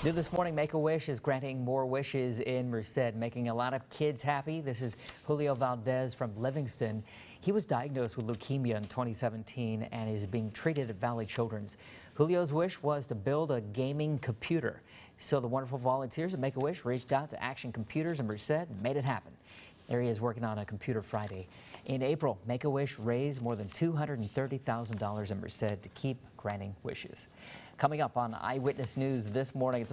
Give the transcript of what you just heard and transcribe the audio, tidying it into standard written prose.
New this morning, Make-A-Wish is granting more wishes in Merced, making a lot of kids happy. This is Julio Valdez from Livingston. He was diagnosed with leukemia in 2017 and is being treated at Valley Children's. Julio's wish was to build a gaming computer. So the wonderful volunteers at Make-A-Wish reached out to Action Computers in Merced and made it happen. There he is working on a computer Friday. In April, Make-A-Wish raised more than $230,000 in Merced to keep granting wishes. Coming up on Eyewitness News this morning.